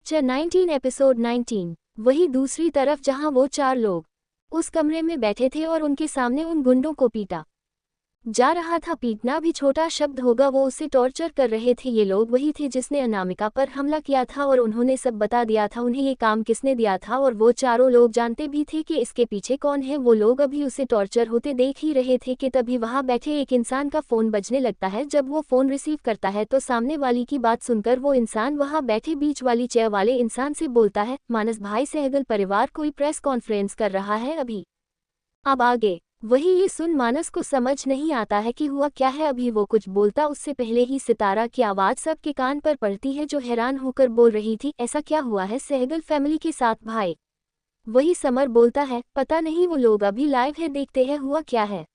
19 episode 19। वही दूसरी तरफ जहां वो 4 लोग उस कमरे में बैठे थे और उनके सामने उन गुंडों को पीटा जा रहा था। पीटना भी छोटा शब्द होगा, वो उसे टॉर्चर कर रहे थे। ये लोग वही थे जिसने अनामिका पर हमला किया था और उन्होंने सब बता दिया था उन्हें ये काम किसने दिया था, और वो चारों लोग जानते भी थे कि इसके पीछे कौन है। वो लोग अभी उसे टॉर्चर होते देख ही रहे थे कि तभी वहां बैठे एक इंसान का फोन बजने लगता है। जब वो फोन रिसीव करता है तो सामने वाली की बात सुनकर वो इंसान वहां बैठे बीच वाली चेयर वाले इंसान से बोलता है, मानस भाई, सहगल परिवार कोई प्रेस कॉन्फ्रेंस कर रहा है अभी। अब आगे वही ये सुन मानस को समझ नहीं आता है कि हुआ क्या है। अभी वो कुछ बोलता उससे पहले ही सितारा की आवाज़ सबके कान पर पड़ती है, जो हैरान होकर बोल रही थी, ऐसा क्या हुआ है सहगल फैमिली के साथ भाई? वही समर बोलता है, पता नहीं, वो लोग अभी लाइव है, देखते हैं हुआ क्या है।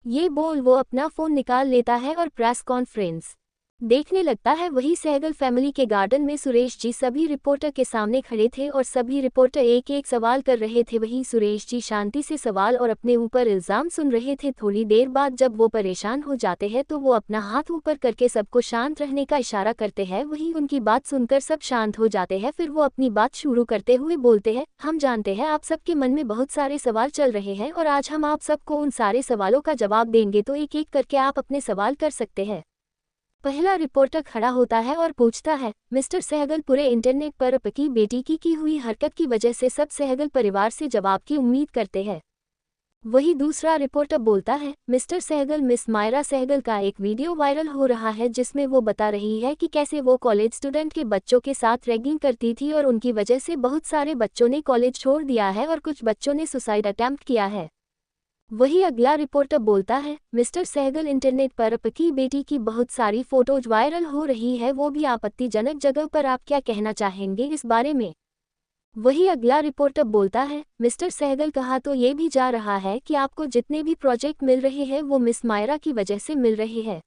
ये बोल वो अपना फ़ोन निकाल लेता है और प्रेस कॉन्फ्रेंस देखने लगता है। वही सहगल फैमिली के गार्डन में सुरेश जी सभी रिपोर्टर के सामने खड़े थे और सभी रिपोर्टर एक एक सवाल कर रहे थे। वही सुरेश जी शांति से सवाल और अपने ऊपर इल्ज़ाम सुन रहे थे। थोड़ी देर बाद जब वो परेशान हो जाते हैं तो वो अपना हाथ ऊपर करके सबको शांत रहने का इशारा करते हैं। वही उनकी बात सुनकर सब शांत हो जाते हैं। फिर वो अपनी बात शुरू करते हुए बोलते हैं, हम जानते हैं आप सबके मन में बहुत सारे सवाल चल रहे हैं और आज हम आप सबको उन सारे सवालों का जवाब देंगे, तो एक एक करके आप अपने सवाल कर सकते हैं। पहला रिपोर्टर खड़ा होता है और पूछता है, मिस्टर सहगल, पूरे इंटरनेट पर आपकी बेटी की हुई हरकत की वजह से सब सहगल परिवार से जवाब की उम्मीद करते हैं। वही दूसरा रिपोर्टर बोलता है, मिस्टर सहगल, मिस मायरा सहगल का एक वीडियो वायरल हो रहा है जिसमें वो बता रही है कि कैसे वो कॉलेज स्टूडेंट के बच्चों के साथ रैगिंग करती थी और उनकी वजह से बहुत सारे बच्चों ने कॉलेज छोड़ दिया है और कुछ बच्चों ने सुसाइड अटेम्प्ट किया है। वही अगला रिपोर्टर बोलता है, मिस्टर सहगल, इंटरनेट पर आपकी बेटी की बहुत सारी फोटोज वायरल हो रही है, वो भी आपत्तिजनक जगह पर, आप क्या कहना चाहेंगे इस बारे में? वही अगला रिपोर्टर बोलता है, मिस्टर सहगल, कहा तो ये भी जा रहा है कि आपको जितने भी प्रोजेक्ट मिल रहे हैं वो मिस मायरा की वजह से मिल रहे हैं।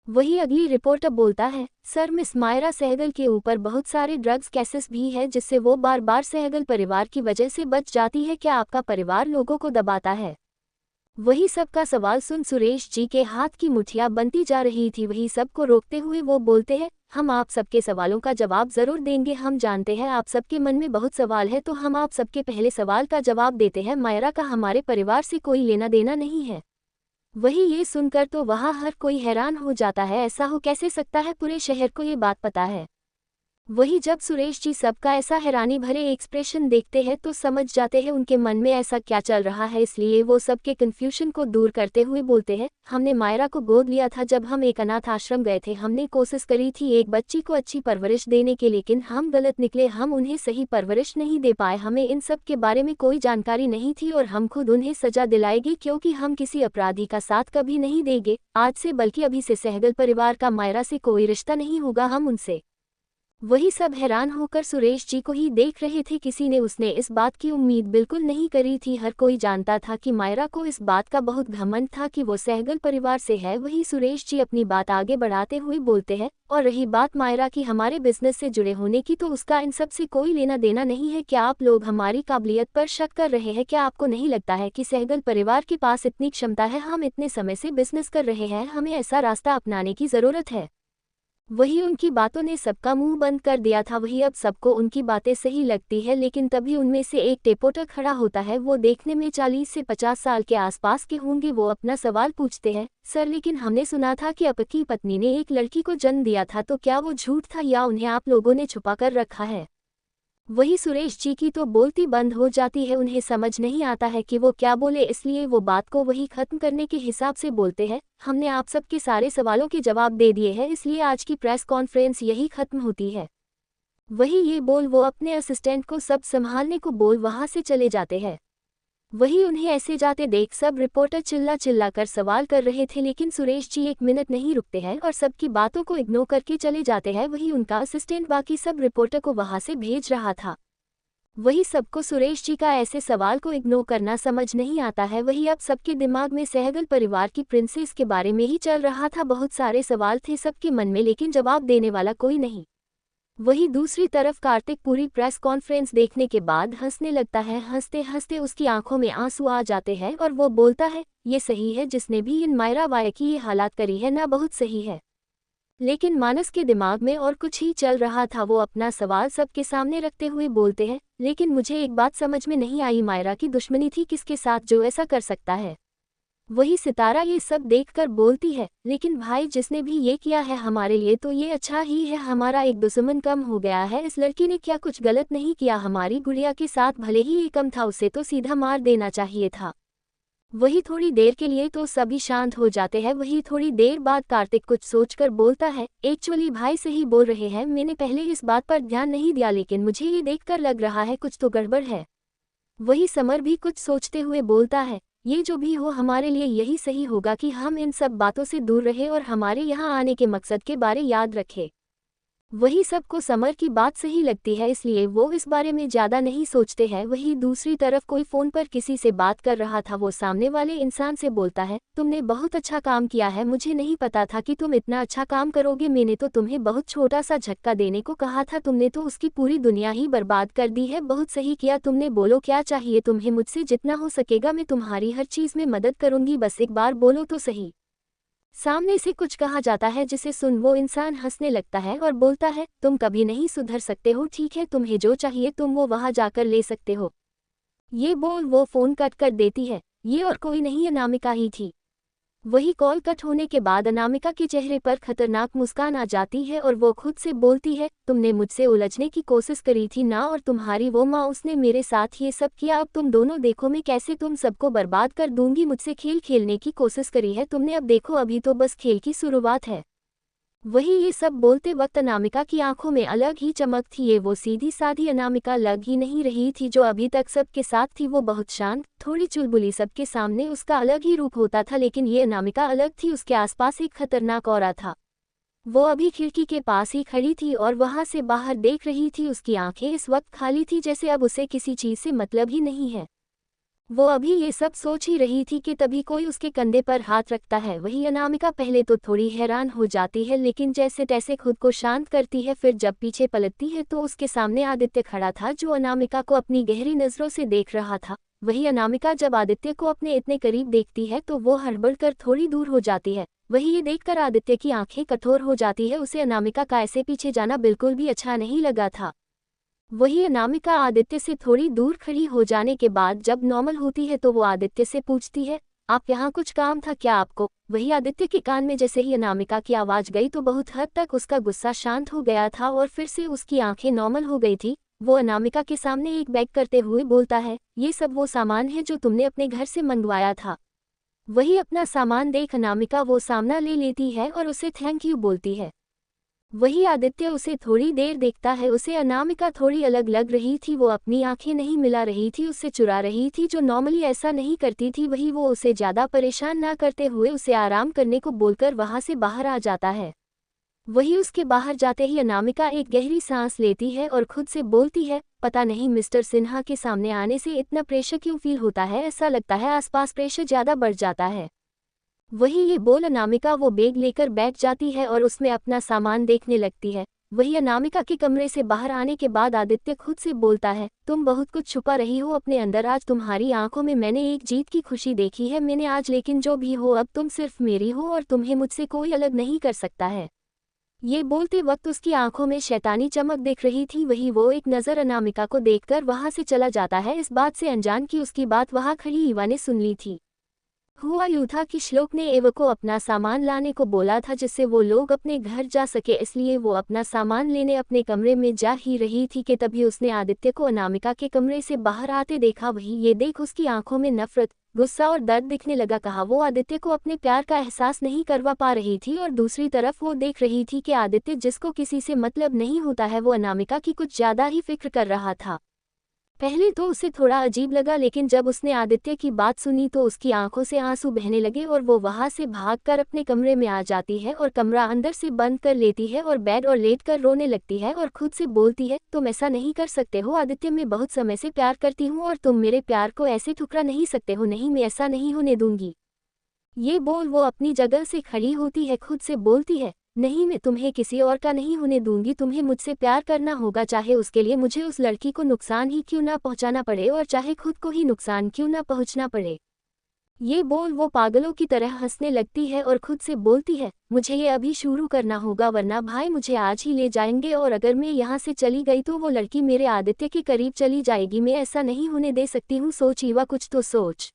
वही अगली रिपोर्टर बोलता है, सर, मिस मायरा सहगल के ऊपर बहुत सारे ड्रग्स केसेस भी है जिससे वो बार बार सहगल परिवार की वजह से बच जाती है, क्या आपका परिवार लोगों को दबाता है? वही सबका सवाल सुन सुरेश जी के हाथ की मुठ्ठियां बनती जा रही थी। वही सबको रोकते हुए वो बोलते हैं, हम आप सबके सवालों का जवाब जरूर देंगे। हम जानते हैं आप सबके मन में बहुत सवाल है, तो हम आप सबके पहले सवाल का जवाब देते हैं। मायरा का हमारे परिवार से कोई लेना देना नहीं है। वही ये सुनकर तो वहाँ हर कोई हैरान हो जाता है, ऐसा हो कैसे सकता है, पूरे शहर को ये बात पता है। वही जब सुरेश जी सबका ऐसा हैरानी भरे एक्सप्रेशन देखते हैं तो समझ जाते हैं उनके मन में ऐसा क्या चल रहा है, इसलिए वो सबके कन्फ्यूजन को दूर करते हुए बोलते हैं, हमने मायरा को गोद लिया था जब हम एक अनाथ आश्रम गए थे। हमने कोशिश करी थी एक बच्ची को अच्छी परवरिश देने के, लेकिन हम गलत निकले, हम उन्हें सही परवरिश नहीं दे पाए। हमें इन सब के बारे में कोई जानकारी नहीं थी और हम खुद उन्हें सजा दिलाएंगे, क्योंकि हम किसी अपराधी का साथ कभी नहीं देंगे आज से, बल्कि अभी से सहगल परिवार का मायरा से कोई रिश्ता नहीं होगा, हम उनसे। वही सब हैरान होकर सुरेश जी को ही देख रहे थे। किसी ने उसने इस बात की उम्मीद बिल्कुल नहीं करी थी। हर कोई जानता था कि मायरा को इस बात का बहुत घमंड था कि वो सहगल परिवार से है। वही सुरेश जी अपनी बात आगे बढ़ाते हुए बोलते हैं, और रही बात मायरा की हमारे बिजनेस से जुड़े होने की, तो उसका इन सब से कोई लेना देना नहीं है। क्या आप लोग हमारी काबिलियत पर शक कर रहे हैं? क्या आपको नहीं लगता है कि सहगल परिवार के पास इतनी क्षमता है? हम इतने समय से बिजनेस कर रहे हैं, हमें ऐसा रास्ता अपनाने की जरूरत है। वही उनकी बातों ने सबका मुंह बंद कर दिया था। वही अब सबको उनकी बातें सही लगती है, लेकिन तभी उनमें से एक रिपोर्टर खड़ा होता है। वो देखने में 40 से 50 साल के आसपास के होंगे। वो अपना सवाल पूछते हैं, सर, लेकिन हमने सुना था कि आपकी पत्नी ने एक लड़की को जन्म दिया था, तो क्या वो झूठ था या उन्हें आप लोगों ने छुपा कर रखा है? वही सुरेश जी की तो बोलती बंद हो जाती है। उन्हें समझ नहीं आता है कि वो क्या बोले, इसलिए वो बात को वही खत्म करने के हिसाब से बोलते हैं, हमने आप सबके सारे सवालों के जवाब दे दिए हैं, इसलिए आज की प्रेस कॉन्फ्रेंस यही खत्म होती है। वही ये बोल वो अपने असिस्टेंट को सब संभालने को बोल वहां से चले जाते हैं। वही उन्हें ऐसे जाते देख सब रिपोर्टर चिल्ला चिल्ला कर सवाल कर रहे थे, लेकिन सुरेश जी एक मिनट नहीं रुकते हैं और सबकी बातों को इग्नोर करके चले जाते हैं। वही उनका असिस्टेंट बाकी सब रिपोर्टर को वहां से भेज रहा था। वही सबको सुरेश जी का ऐसे सवाल को इग्नोर करना समझ नहीं आता है। वही अब सबके दिमाग में सहगल परिवार की प्रिंसेस के बारे में ही चल रहा था। बहुत सारे सवाल थे सबके मन में, लेकिन जवाब देने वाला कोई नहीं। वही दूसरी तरफ कार्तिक पूरी प्रेस कॉन्फ्रेंस देखने के बाद हंसने लगता है। हंसते हंसते उसकी आंखों में आंसू आ जाते हैं और वो बोलता है, ये सही है, जिसने भी इन मायरा वाया की ये हालात करी है ना, बहुत सही है। लेकिन मानस के दिमाग में और कुछ ही चल रहा था। वो अपना सवाल सबके सामने रखते हुए बोलते हैं, लेकिन मुझे एक बात समझ में नहीं आई, मायरा की दुश्मनी थी किसके साथ जो ऐसा कर सकता है। वही सितारा ये सब देखकर बोलती है, लेकिन भाई जिसने भी ये किया है हमारे लिए तो ये अच्छा ही है, हमारा एक दुश्मन कम हो गया है। इस लड़की ने क्या कुछ गलत नहीं किया हमारी गुड़िया के साथ, भले ही ये कम था उसे तो सीधा मार देना चाहिए था। वही थोड़ी देर के लिए तो सभी शांत हो जाते हैं। वही थोड़ी देर बाद कार्तिक कुछ सोचकर बोलता है, एक्चुअली भाई सही बोल रहे हैं, मैंने पहले इस बात पर ध्यान नहीं दिया, लेकिन मुझे ये देखकर लग रहा है कुछ तो गड़बड़ है। वही समर भी कुछ सोचते हुए बोलता है, ये जो भी हो हमारे लिए यही सही होगा कि हम इन सब बातों से दूर रहे और हमारे यहाँ आने के मकसद के बारे याद रखें। वही सबको समर की बात सही लगती है, इसलिए वो इस बारे में ज़्यादा नहीं सोचते हैं। वही दूसरी तरफ कोई फ़ोन पर किसी से बात कर रहा था। वो सामने वाले इंसान से बोलता है, तुमने बहुत अच्छा काम किया है, मुझे नहीं पता था कि तुम इतना अच्छा काम करोगे, मैंने तो तुम्हें बहुत छोटा सा झटका देने को कहा था, तुमने तो उसकी पूरी दुनिया ही बर्बाद कर दी है। बहुत सही किया तुमने, बोलो क्या चाहिए तुम्हें, मुझसे जितना हो सकेगा मैं तुम्हारी हर चीज़ में मदद करूँगी, बस एक बार बोलो तो सही। सामने से कुछ कहा जाता है जिसे सुन वो इंसान हंसने लगता है और बोलता है, तुम कभी नहीं सुधर सकते हो, ठीक है तुम्हें जो चाहिए तुम वो वहां जाकर ले सकते हो। ये बोल वो फोन कट कर देती है। ये और कोई नहीं अनामिका ही थी। वही कॉल कट होने के बाद अनामिका के चेहरे पर खतरनाक मुस्कान आ जाती है और वो खुद से बोलती है, तुमने मुझसे उलझने की कोशिश करी थी ना, और तुम्हारी वो माँ उसने मेरे साथ ये सब किया, अब तुम दोनों देखो मैं कैसे तुम सबको बर्बाद कर दूंगी। मुझसे खेल खेलने की कोशिश करी है तुमने, अब देखो अभी तो बस खेल की शुरुआत है। वही ये सब बोलते वक्त अनामिका की आंखों में अलग ही चमक थी। ये वो सीधी साधी अनामिका लग ही नहीं रही थी जो अभी तक सबके साथ थी। वो बहुत शांत, थोड़ी चुलबुली, सबके सामने उसका अलग ही रूप होता था, लेकिन ये अनामिका अलग थी। उसके आसपास एक खतरनाक औरा था। वो अभी खिड़की के पास ही खड़ी थी और वहां से बाहर देख रही थी। उसकी आंखें इस वक्त खाली थी, जैसे अब उसे किसी चीज से मतलब ही नहीं है। वो अभी ये सब सोच ही रही थी कि तभी कोई उसके कंधे पर हाथ रखता है। वही अनामिका पहले तो थोड़ी हैरान हो जाती है, लेकिन जैसे तैसे खुद को शांत करती है। फिर जब पीछे पलटती है तो उसके सामने आदित्य खड़ा था, जो अनामिका को अपनी गहरी नजरों से देख रहा था। वही अनामिका जब आदित्य को अपने इतने करीब देखती है तो वो हड़बड़ कर थोड़ी दूर हो जाती है। वही ये देखकर आदित्य की आंखें कठोर हो जाती है। उसे अनामिका का ऐसे पीछे जाना बिल्कुल भी अच्छा नहीं लगा था। वही अनामिका आदित्य से थोड़ी दूर खड़ी हो जाने के बाद जब नॉर्मल होती है तो वो आदित्य से पूछती है, आप यहाँ कुछ काम था क्या आपको? वही आदित्य के कान में जैसे ही अनामिका की आवाज गई तो बहुत हद तक उसका गुस्सा शांत हो गया था और फिर से उसकी आंखें नॉर्मल हो गई थी। वो अनामिका के सामने एक बैग करते हुए बोलता है, ये सब वो सामान है जो तुमने अपने घर से मंगवाया था। वही अपना सामान देख अनामिका वो सामना ले लेती है और उसे थैंक यू बोलती है। वही आदित्य उसे थोड़ी देर देखता है। उसे अनामिका थोड़ी अलग लग रही थी। वो अपनी आंखें नहीं मिला रही थी, उससे चुरा रही थी, जो नॉर्मली ऐसा नहीं करती थी। वही वो उसे ज्यादा परेशान ना करते हुए उसे आराम करने को बोलकर वहां से बाहर आ जाता है। वही उसके बाहर जाते ही अनामिका एक गहरी सांस लेती है और खुद से बोलती है, पता नहीं मिस्टर सिन्हा के सामने आने से इतना प्रेशर क्यों फील होता है, ऐसा लगता है आसपास प्रेशर ज्यादा बढ़ जाता है। वही ये बोल अनामिका वो बैग लेकर बैठ जाती है और उसमें अपना सामान देखने लगती है। वही अनामिका के कमरे से बाहर आने के बाद आदित्य खुद से बोलता है, तुम बहुत कुछ छुपा रही हो अपने अंदर, आज तुम्हारी आंखों में मैंने एक जीत की खुशी देखी है मैंने आज, लेकिन जो भी हो अब तुम सिर्फ मेरी हो और तुम्हें मुझसे कोई अलग नहीं कर सकता है। ये बोलते वक्त उसकी आंखों में शैतानी चमक दिख रही थी। वही वो एक नज़र अनामिका को देखकर वहां से चला जाता है, इस बात से अनजान कि उसकी बात वहां खड़ी ईवा ने सुन ली थी। हुआ यूं था कि श्लोक ने एवा को अपना सामान लाने को बोला था जिससे वो लोग अपने घर जा सके, इसलिए वो अपना सामान लेने अपने कमरे में जा ही रही थी कि तभी उसने आदित्य को अनामिका के कमरे से बाहर आते देखा। वही ये देख उसकी आंखों में नफरत, गुस्सा और दर्द दिखने लगा। कहा वो आदित्य को अपने प्यार का एहसास नहीं करवा पा रही थी और दूसरी तरफ वो देख रही थी कि आदित्य जिसको किसी से मतलब नहीं होता है वो अनामिका की कुछ ज्यादा ही फिक्र कर रहा था। पहले तो उसे थोड़ा अजीब लगा, लेकिन जब उसने आदित्य की बात सुनी तो उसकी आंखों से आंसू बहने लगे और वो वहां से भागकर अपने कमरे में आ जाती है और कमरा अंदर से बंद कर लेती है और बेड और लेटकर रोने लगती है और खुद से बोलती है, तुम ऐसा नहीं कर सकते हो आदित्य, मैं बहुत समय से प्यार करती हूँ और तुम मेरे प्यार को ऐसे ठुकरा नहीं सकते हो, नहीं मैं ऐसा नहीं होने दूंगी। ये बोल वो अपनी जगह से खड़ी होती है, खुद से बोलती है, नहीं मैं तुम्हें किसी और का नहीं होने दूंगी, तुम्हें मुझसे प्यार करना होगा, चाहे उसके लिए मुझे उस लड़की को नुकसान ही क्यों ना पहुंचाना पड़े और चाहे खुद को ही नुकसान क्यों ना पहुंचना पड़े। ये बोल वो पागलों की तरह हंसने लगती है और खुद से बोलती है, मुझे ये अभी शुरू करना होगा वरना भाई मुझे आज ही ले जाएंगे और अगर मैं यहाँ से चली गई तो वो लड़की मेरे आदित्य के करीब चली जाएगी। मैं ऐसा नहीं होने दे सकती हूँ। सोच ईवा, कुछ तो सोच।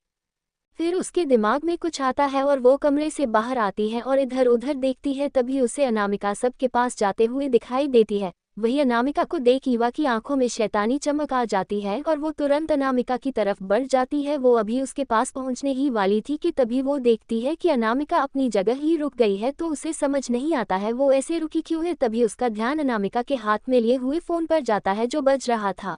फिर उसके दिमाग में कुछ आता है और वो कमरे से बाहर आती है और इधर उधर देखती है। तभी उसे अनामिका सबके पास जाते हुए दिखाई देती है। वही अनामिका को देख ईवा की आंखों में शैतानी चमक आ जाती है और वो तुरंत अनामिका की तरफ बढ़ जाती है। वो अभी उसके पास पहुंचने ही वाली थी कि तभी वो देखती है कि अनामिका अपनी जगह ही रुक गई है। तो उसे समझ नहीं आता है वो ऐसे रुकी क्यों है। तभी उसका ध्यान अनामिका के हाथ में लिए हुए फोन पर जाता है जो बज रहा था।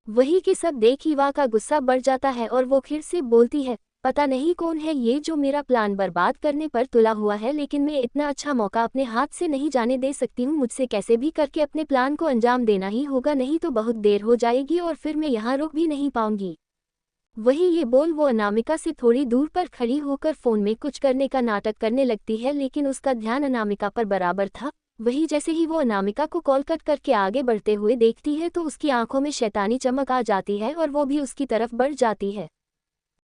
वही कि सब देख ईवा का गुस्सा बढ़ जाता है और वो फिर से बोलती है, पता नहीं कौन है ये जो मेरा प्लान बर्बाद करने पर तुला हुआ है, लेकिन मैं इतना अच्छा मौका अपने हाथ से नहीं जाने दे सकती हूँ। मुझसे कैसे भी करके अपने प्लान को अंजाम देना ही होगा, नहीं तो बहुत देर हो जाएगी और फिर मैं यहाँ रुक भी नहीं पाऊंगी। वही ये बोल वो अनामिका से थोड़ी दूर पर खड़ी होकर फोन में कुछ करने का नाटक करने लगती है, लेकिन उसका ध्यान अनामिका पर बराबर था। वही जैसे ही वो अनामिका को कॉल कट करके आगे बढ़ते हुए देखती है तो उसकी आंखों में शैतानी चमक आ जाती है और वो भी उसकी तरफ बढ़ जाती है।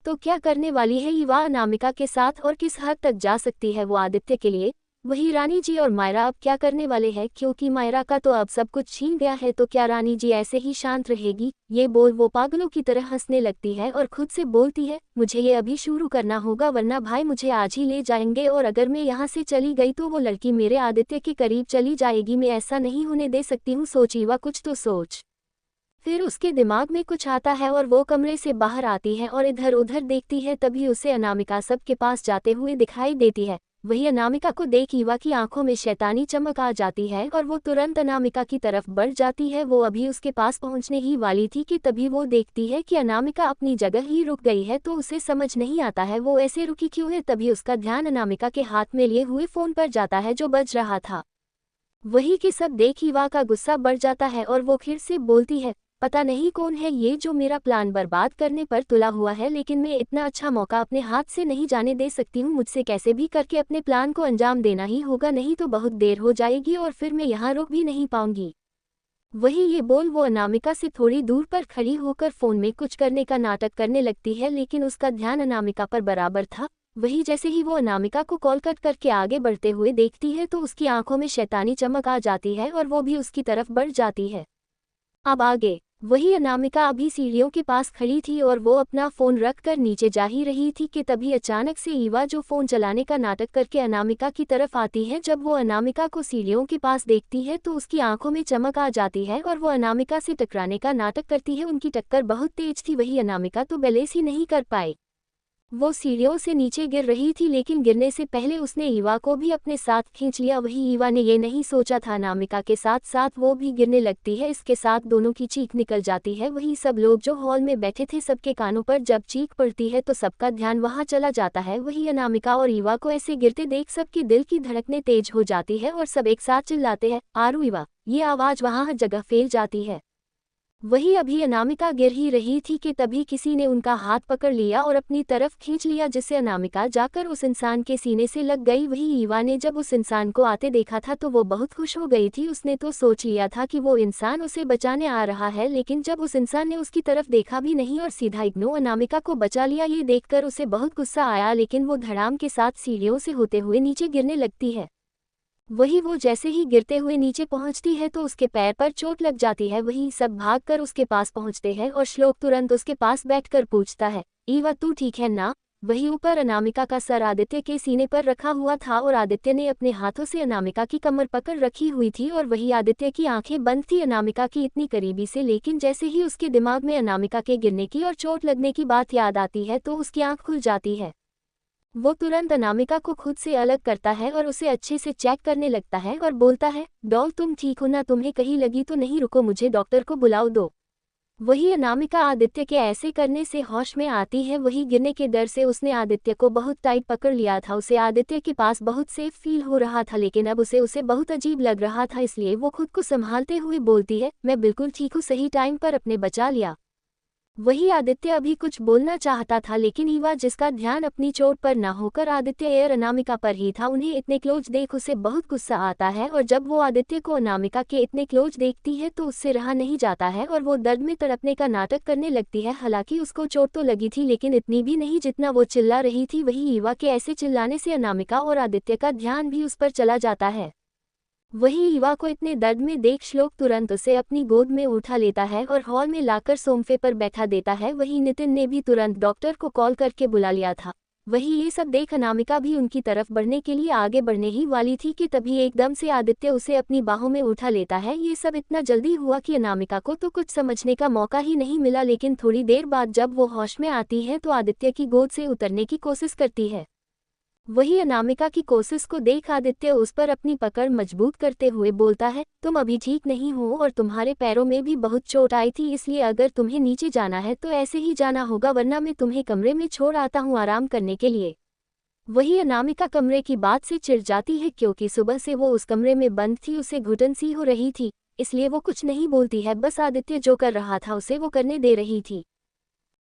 तो क्या करने वाली है ईवा अनामिका के साथ और किस हद तक जा सकती है वो आदित्य के लिए। वही रानी जी और मायरा अब क्या करने वाले हैं, क्योंकि मायरा का तो अब सब कुछ छीन गया है। तो क्या रानी जी ऐसे ही शांत रहेगी। ये बोल वो पागलों की तरह हंसने लगती है और खुद से बोलती है, मुझे ये अभी शुरू करना होगा वरना भाई मुझे आज ही ले जाएंगे और अगर मैं यहाँ से चली गई तो वो लड़की मेरे आदित्य के करीब चली जाएगी। मैं ऐसा नहीं होने दे सकती हूँ। सोच ईवा, कुछ तो सोच। फिर उसके दिमाग में कुछ आता है और वो कमरे से बाहर आती है और इधर उधर देखती है। तभी उसे अनामिका सबके पास जाते हुए दिखाई देती है। वही अनामिका को देख ईवा की आंखों में शैतानी चमक आ जाती है और वो तुरंत अनामिका की तरफ बढ़ जाती है। वो अभी उसके पास पहुंचने ही वाली थी कि तभी वो देखती है कि अनामिका अपनी जगह ही रुक गई है। तो उसे समझ नहीं आता है वो ऐसे रुकी क्यों है। तभी उसका ध्यान अनामिका के हाथ में लिए हुए फोन पर जाता है जो बज रहा था। वही कि सब देख ईवा का गुस्सा बढ़ जाता है और वो फिर से बोलती है, पता नहीं कौन है ये जो मेरा प्लान बर्बाद करने पर तुला हुआ है, लेकिन मैं इतना अच्छा मौका अपने हाथ से नहीं जाने दे सकती हूँ। मुझसे कैसे भी करके अपने प्लान को अंजाम देना ही होगा, नहीं तो बहुत देर हो जाएगी और फिर मैं यहाँ रुक भी नहीं पाऊंगी। वही ये बोल वो अनामिका से थोड़ी दूर पर खड़ी होकर फोन में कुछ करने का नाटक करने लगती है, लेकिन उसका ध्यान अनामिका पर बराबर था। वही जैसे ही वो अनामिका को कॉल कट करके आगे बढ़ते हुए देखती है तो उसकी आंखों में शैतानी चमक आ जाती है और वो भी उसकी तरफ बढ़ जाती है। अब आगे वही अनामिका अभी सीढ़ियों के पास खड़ी थी और वो अपना फोन रख कर नीचे जा ही रही थी कि तभी अचानक से ईवा जो फोन चलाने का नाटक करके अनामिका की तरफ आती है। जब वो अनामिका को सीढ़ियों के पास देखती है तो उसकी आंखों में चमक आ जाती है और वो अनामिका से टकराने का नाटक करती है। उनकी टक्कर बहुत तेज थी, वही अनामिका तो बैलेंस ही नहीं कर पाई। वो सीढ़ियों से नीचे गिर रही थी, लेकिन गिरने से पहले उसने ईवा को भी अपने साथ खींच लिया। वही ईवा ने ये नहीं सोचा था अनामिका के साथ साथ वो भी गिरने लगती है। इसके साथ दोनों की चीख निकल जाती है। वही सब लोग जो हॉल में बैठे थे सबके कानों पर जब चीख पड़ती है तो सबका ध्यान वहां चला जाता है। वही अनामिका और ईवा को ऐसे गिरते देख सबके दिल की धड़कनें तेज हो जाती है और सब एक साथ चिल्लाते हैं, आरू ईवा। ये आवाज वहां हर जगह फैल जाती है। वही अभी अनामिका गिर ही रही थी कि तभी किसी ने उनका हाथ पकड़ लिया और अपनी तरफ खींच लिया, जिससे अनामिका जाकर उस इंसान के सीने से लग गई। वही ईवा ने जब उस इंसान को आते देखा था तो वो बहुत खुश हो गई थी। उसने तो सोच लिया था कि वो इंसान उसे बचाने आ रहा है, लेकिन जब उस इंसान ने उसकी तरफ देखा भी नहीं और सीधा इग्नो अनामिका को बचा लिया, ये देखकर उसे बहुत गुस्सा आया। लेकिन वो धड़ाम के साथ सीढ़ियों से होते हुए नीचे गिरने लगती है। वही वो जैसे ही गिरते हुए नीचे पहुंचती है तो उसके पैर पर चोट लग जाती है। वही सब भागकर उसके पास पहुंचते हैं और श्लोक तुरंत उसके पास बैठकर पूछता है, ईवा तू ठीक है ना। वही ऊपर अनामिका का सर आदित्य के सीने पर रखा हुआ था और आदित्य ने अपने हाथों से अनामिका की कमर पकड़ रखी हुई थी और वही आदित्य की आंखें बंद थी अनामिका की इतनी करीबी से। लेकिन जैसे ही उसके दिमाग में अनामिका के गिरने की और चोट लगने की बात याद आती है तो उसकी आंख खुल जाती है। वो तुरंत अनामिका को खुद से अलग करता है और उसे अच्छे से चेक करने लगता है और बोलता है, डॉल तुम ठीक हो ना, तुम्हें कहीं लगी तो नहीं, रुको मुझे डॉक्टर को बुलाओ दो। वही अनामिका आदित्य के ऐसे करने से होश में आती है। वही गिरने के डर से उसने आदित्य को बहुत टाइट पकड़ लिया था। उसे आदित्य के पास बहुत सेफ फील हो रहा था, लेकिन अब उसे बहुत अजीब लग रहा था, इसलिए वो खुद को संभालते हुए बोलती है, मैं बिल्कुल ठीक हूँ, सही टाइम पर अपने बचा लिया। वही आदित्य अभी कुछ बोलना चाहता था, लेकिन ईवा, जिसका ध्यान अपनी चोट पर न होकर आदित्य और अनामिका पर ही था, उन्हें इतने क्लोज देख उसे बहुत गुस्सा आता है। और जब वो आदित्य को अनामिका के इतने क्लोज देखती है तो उससे रहा नहीं जाता है और वो दर्द में तड़पने का नाटक करने लगती है। हालांकि उसको चोट तो लगी थी, लेकिन इतनी भी नहीं जितना वो चिल्ला रही थी। वही ईवा के ऐसे चिल्लाने से अनामिका और आदित्य का ध्यान भी उस पर चला जाता है। वही ईवा को इतने दर्द में देख श्लोक तुरंत उसे अपनी गोद में उठा लेता है और हॉल में लाकर सोफे पर बैठा देता है। वही नितिन ने भी तुरंत डॉक्टर को कॉल करके बुला लिया था। वही ये सब देख अनामिका भी उनकी तरफ बढ़ने के लिए आगे बढ़ने ही वाली थी कि तभी एकदम से आदित्य उसे अपनी बाहों में उठा लेता है। ये सब इतना जल्दी हुआ कि अनामिका को तो कुछ समझने का मौका ही नहीं मिला, लेकिन थोड़ी देर बाद जब वो होश में आती है तो आदित्य की गोद से उतरने की कोशिश करती है। वही अनामिका की कोशिश को देख आदित्य उस पर अपनी पकड़ मजबूत करते हुए बोलता है, तुम अभी ठीक नहीं हो और तुम्हारे पैरों में भी बहुत चोट आई थी, इसलिए अगर तुम्हें नीचे जाना है तो ऐसे ही जाना होगा, वरना मैं तुम्हें कमरे में छोड़ आता हूँ आराम करने के लिए। वही अनामिका कमरे की बात से चिढ़ जाती है, क्योंकि सुबह से वो उस कमरे में बंद थी, उसे घुटन सी हो रही थी, इसलिए वो कुछ नहीं बोलती है, बस आदित्य जो कर रहा था उसे वो करने दे रही थी।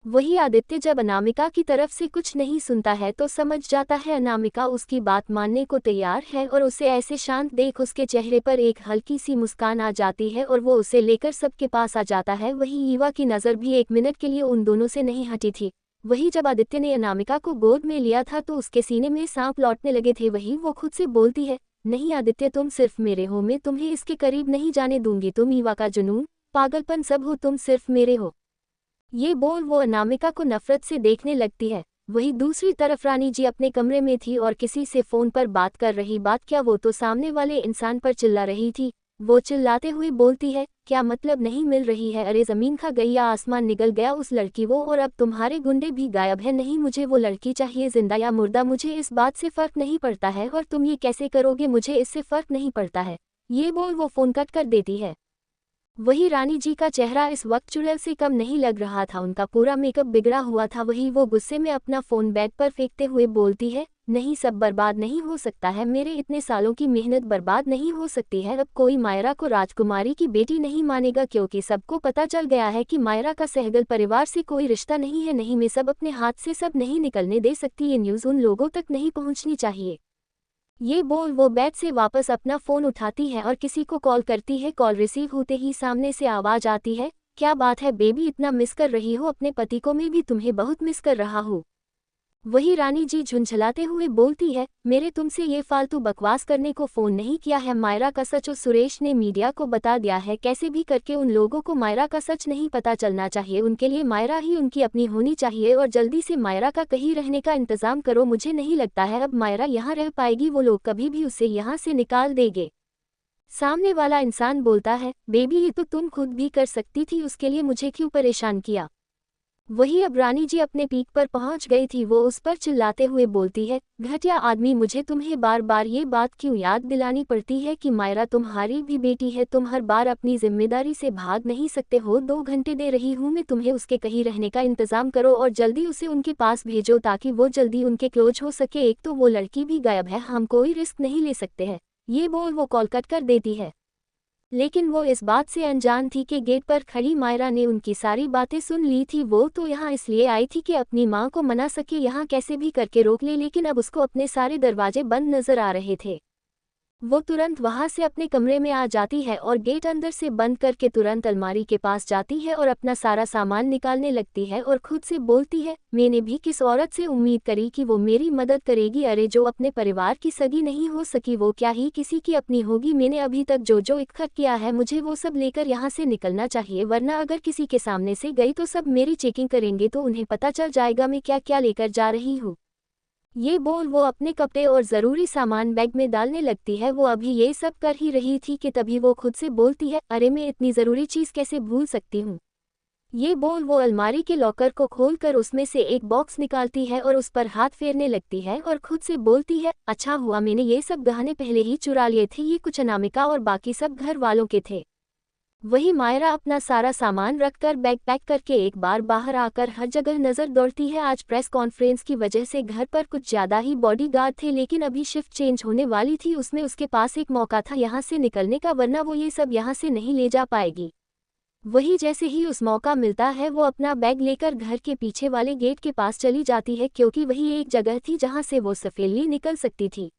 वही आदित्य जब अनामिका की तरफ से कुछ नहीं सुनता है तो समझ जाता है अनामिका उसकी बात मानने को तैयार है और उसे ऐसे शांत देख उसके चेहरे पर एक हल्की सी मुस्कान आ जाती है और वो उसे लेकर सबके पास आ जाता है। वही ईवा की नज़र भी एक मिनट के लिए उन दोनों से नहीं हटी थी। वही जब आदित्य ने अनामिका को गोद में लिया था तो उसके सीने में सांप लौटने लगे थे। वही वो खुद से बोलती है, नहीं आदित्य, तुम सिर्फ मेरे हो, मैं तुम्हें इसके करीब नहीं जाने दूंगी, तुम ईवा का जुनून पागलपन सब हो, तुम सिर्फ मेरे हो। ये बोल वो अनामिका को नफरत से देखने लगती है। वही दूसरी तरफ रानी जी अपने कमरे में थी और किसी से फोन पर बात कर रही। बात क्या, वो तो सामने वाले इंसान पर चिल्ला रही थी। वो चिल्लाते हुए बोलती है, क्या मतलब नहीं मिल रही है, अरे जमीन खा गई या आसमान निगल गया, उस लड़की वो, और अब तुम्हारे गुंडे भी गायब है। नहीं, मुझे वो लड़की चाहिए, जिंदा या मुर्दा मुझे इस बात से फर्क नहीं पड़ता है, और तुम ये कैसे करोगे मुझे इससे फर्क नहीं पड़ता है। ये बोल वो फोन कट कर देती है। वही रानी जी का चेहरा इस वक्त चुड़ैल से कम नहीं लग रहा था, उनका पूरा मेकअप बिगड़ा हुआ था। वही वो गुस्से में अपना फोन बेड पर फेंकते हुए बोलती है, नहीं, सब बर्बाद नहीं हो सकता है, मेरे इतने सालों की मेहनत बर्बाद नहीं हो सकती है। अब कोई मायरा को राजकुमारी की बेटी नहीं मानेगा, क्योंकि सबको पता चल गया है कि मायरा का सहगल परिवार से कोई रिश्ता नहीं है। नहीं, मैं सब अपने हाथ से सब नहीं निकलने दे सकती, ये न्यूज़ उन लोगों तक नहीं पहुंचनी चाहिए। ये बोल वो बेड से वापस अपना फोन उठाती है और किसी को कॉल करती है। कॉल रिसीव होते ही सामने से आवाज आती है, क्या बात है बेबी, इतना मिस कर रही हो अपने पति को, मैं भी तुम्हें बहुत मिस कर रहा हूँ। वही रानी जी झुंझलाते हुए बोलती है, मेरे तुमसे ये फालतू बकवास करने को फोन नहीं किया है, मायरा का सच उस सुरेश ने मीडिया को बता दिया है, कैसे भी करके उन लोगों को मायरा का सच नहीं पता चलना चाहिए, उनके लिए मायरा ही उनकी अपनी होनी चाहिए, और जल्दी से मायरा का कहीं रहने का इंतजाम करो, मुझे नहीं लगता है अब मायरा यहाँ रह पाएगी, वो लोग कभी भी उसे यहाँ से निकाल देंगे। सामने वाला इंसान बोलता है, बेबी ये तो तुम खुद भी कर सकती थी, उसके लिए मुझे क्यों परेशान किया। वही अब रानी जी अपने पीक पर पहुंच गई थी। वो उस पर चिल्लाते हुए बोलती है, घटिया आदमी, मुझे तुम्हें बार बार ये बात क्यों याद दिलानी पड़ती है कि मायरा तुम्हारी भी बेटी है, तुम हर बार अपनी जिम्मेदारी से भाग नहीं सकते हो। 2 घंटे दे रही हूँ मैं तुम्हें, उसके कहीं रहने का इंतजाम करो और जल्दी उसे उनके पास भेजो ताकि वो जल्दी उनके क्लोज हो सके। एक तो वो लड़की भी गायब है, हम कोई रिस्क नहीं ले सकते हैं। ये बोल वो कॉल कट कर देती है। लेकिन वो इस बात से अनजान थी कि गेट पर खड़ी मायरा ने उनकी सारी बातें सुन ली थी। वो तो यहाँ इसलिए आई थी कि अपनी माँ को मना सके, यहाँ कैसे भी करके रोक ले, लेकिन अब उसको अपने सारे दरवाजे बंद नजर आ रहे थे। वो तुरंत वहां से अपने कमरे में आ जाती है और गेट अंदर से बंद करके तुरंत अलमारी के पास जाती है और अपना सारा सामान निकालने लगती है और खुद से बोलती है, मैंने भी किस औरत से उम्मीद करी कि वो मेरी मदद करेगी, अरे जो अपने परिवार की सगी नहीं हो सकी वो क्या ही किसी की अपनी होगी। मैंने अभी तक जो जो इकट्ठा किया है मुझे वो सब लेकर यहाँ से निकलना चाहिए, वरना अगर किसी के सामने से गई तो सब मेरी चेकिंग करेंगे, तो उन्हें पता चल जाएगा मैं क्या क्या लेकर जा रही हूँ। ये बोल वो अपने कपड़े और ज़रूरी सामान बैग में डालने लगती है। वो अभी ये सब कर ही रही थी कि तभी वो खुद से बोलती है, अरे मैं इतनी ज़रूरी चीज़ कैसे भूल सकती हूँ। ये बोल वो अलमारी के लॉकर को खोलकर उसमें से एक बॉक्स निकालती है और उस पर हाथ फेरने लगती है और खुद से बोलती है, अच्छा हुआ मैंने ये सब गहने पहले ही चुरा लिए थे, ये कुछ अनामिका और बाकी सब घर वालों के थे। वही मायरा अपना सारा सामान रखकर बैग पैक करके एक बार बाहर आकर हर जगह नजर दौड़ती है। आज प्रेस कॉन्फ्रेंस की वजह से घर पर कुछ ज्यादा ही बॉडीगार्ड थे, लेकिन अभी शिफ्ट चेंज होने वाली थी, उसमें उसके पास एक मौका था यहाँ से निकलने का, वरना वो ये सब यहाँ से नहीं ले जा पाएगी। वही जैसे ही उस मौका मिलता है वो अपना बैग लेकर घर के पीछे वाले गेट के पास चली जाती है, क्योंकि वही एक जगह थी जहां से वो सफेली निकल सकती थी।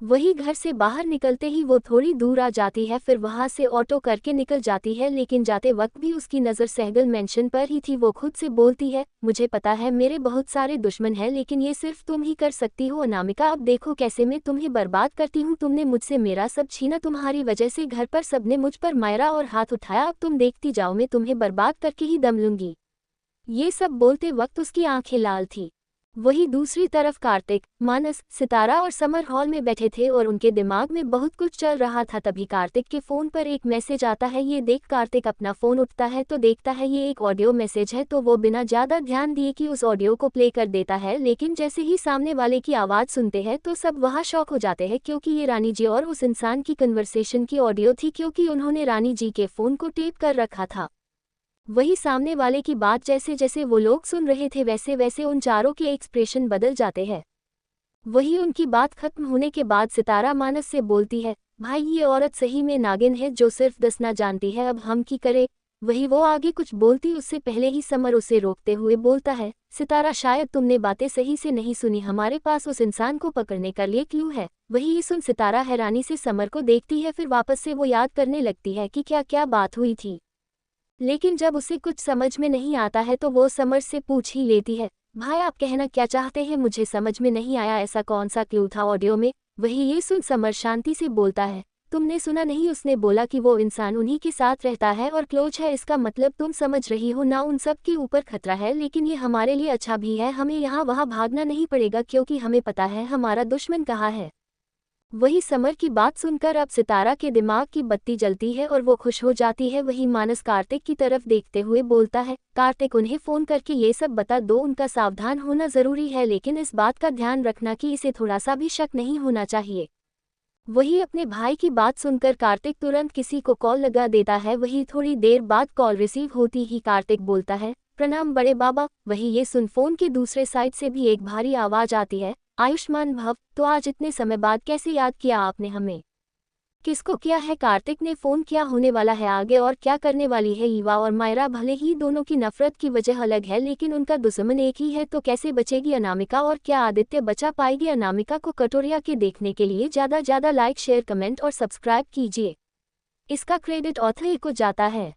वही घर से बाहर निकलते ही वो थोड़ी दूर आ जाती है, फिर वहां से ऑटो करके निकल जाती है, लेकिन जाते वक्त भी उसकी नज़र सहगल मेंशन पर ही थी। वो खुद से बोलती है, मुझे पता है मेरे बहुत सारे दुश्मन हैं, लेकिन ये सिर्फ तुम ही कर सकती हो अनामिका। अब देखो कैसे मैं तुम्हें बर्बाद करती हूँ। तुमने मुझसे मेरा सब छीना, तुम्हारी वजह से घर पर सबने मुझ पर मारा और हाथ उठाया। अब तुम देखती जाओ, मैं तुम्हें बर्बाद करके ही दम लूंगी। ये सब बोलते वक्त उसकी आंखें लाल थी। वही दूसरी तरफ कार्तिक, मानस, सितारा और समर हॉल में बैठे थे और उनके दिमाग में बहुत कुछ चल रहा था। तभी कार्तिक के फ़ोन पर एक मैसेज आता है। ये देख कार्तिक अपना फ़ोन उठता है तो देखता है ये एक ऑडियो मैसेज है, तो वो बिना ज़्यादा ध्यान दिए कि उस ऑडियो को प्ले कर देता है। लेकिन जैसे ही सामने वाले की आवाज़ सुनते हैं तो सब वहाँ शॉक हो जाते हैं, क्योंकि ये रानी जी और उस इंसान की कन्वर्सेशन की ऑडियो थी, क्योंकि उन्होंने रानी जी के फ़ोन को टेप कर रखा था। वही सामने वाले की बात जैसे जैसे वो लोग सुन रहे थे वैसे वैसे उन चारों के एक्सप्रेशन बदल जाते हैं। वही उनकी बात खत्म होने के बाद सितारा मानस से बोलती है, भाई ये औरत सही में नागिन है जो सिर्फ दसना जानती है, अब हम की करे। वही वो आगे कुछ बोलती उससे पहले ही समर उसे रोकते हुए बोलता है, सितारा शायद तुमने बातें सही से नहीं सुनी, हमारे पास उस इंसान को पकड़ने का लिए क्लू है। वही ये सुन सितारा हैरानी से समर को देखती है, फिर वापस से वो याद करने लगती है कि क्या क्या बात हुई थी। लेकिन जब उसे कुछ समझ में नहीं आता है तो वो समर से पूछ ही लेती है, भाई आप कहना क्या चाहते हैं, मुझे समझ में नहीं आया, ऐसा कौन सा क्लू था ऑडियो में। वही ये सुन समर शांति से बोलता है, तुमने सुना नहीं, उसने बोला कि वो इंसान उन्हीं के साथ रहता है और क्लोज है। इसका मतलब तुम समझ रही हो ना, उन सब के ऊपर खतरा है, लेकिन ये हमारे लिए अच्छा भी है। हमें यहाँ वहाँ भागना नहीं पड़ेगा, क्योंकि हमें पता है हमारा दुश्मन कहाँ है। वही समर की बात सुनकर अब सितारा के दिमाग की बत्ती जलती है और वो खुश हो जाती है। वही मानस कार्तिक की तरफ देखते हुए बोलता है, कार्तिक उन्हें फ़ोन करके ये सब बता दो, उनका सावधान होना ज़रूरी है, लेकिन इस बात का ध्यान रखना कि इसे थोड़ा सा भी शक नहीं होना चाहिए। वही अपने भाई की बात सुनकर कार्तिक तुरंत किसी को कॉल लगा देता है। वही थोड़ी देर बाद कॉल रिसीव होती ही कार्तिक बोलता है, प्रणाम बड़े बाबा। वही ये सुन फ़ोन के दूसरे साइड से भी एक भारी आवाज़ आती है, आयुष्मान भव। तो आज इतने समय बाद कैसे याद किया आपने हमें? किसको किया है? कार्तिक ने फ़ोन किया होने वाला है आगे, और क्या करने वाली है ईवा और मायरा? भले ही दोनों की नफरत की वजह अलग है, लेकिन उनका दुश्मन एक ही है, तो कैसे बचेगी अनामिका, और क्या आदित्य बचा पाएगी अनामिका को? कटोरिया के देखने के लिए ज़्यादा लाइक, शेयर, कमेंट और सब्सक्राइब कीजिए। इसका क्रेडिट ऑथर को जाता है।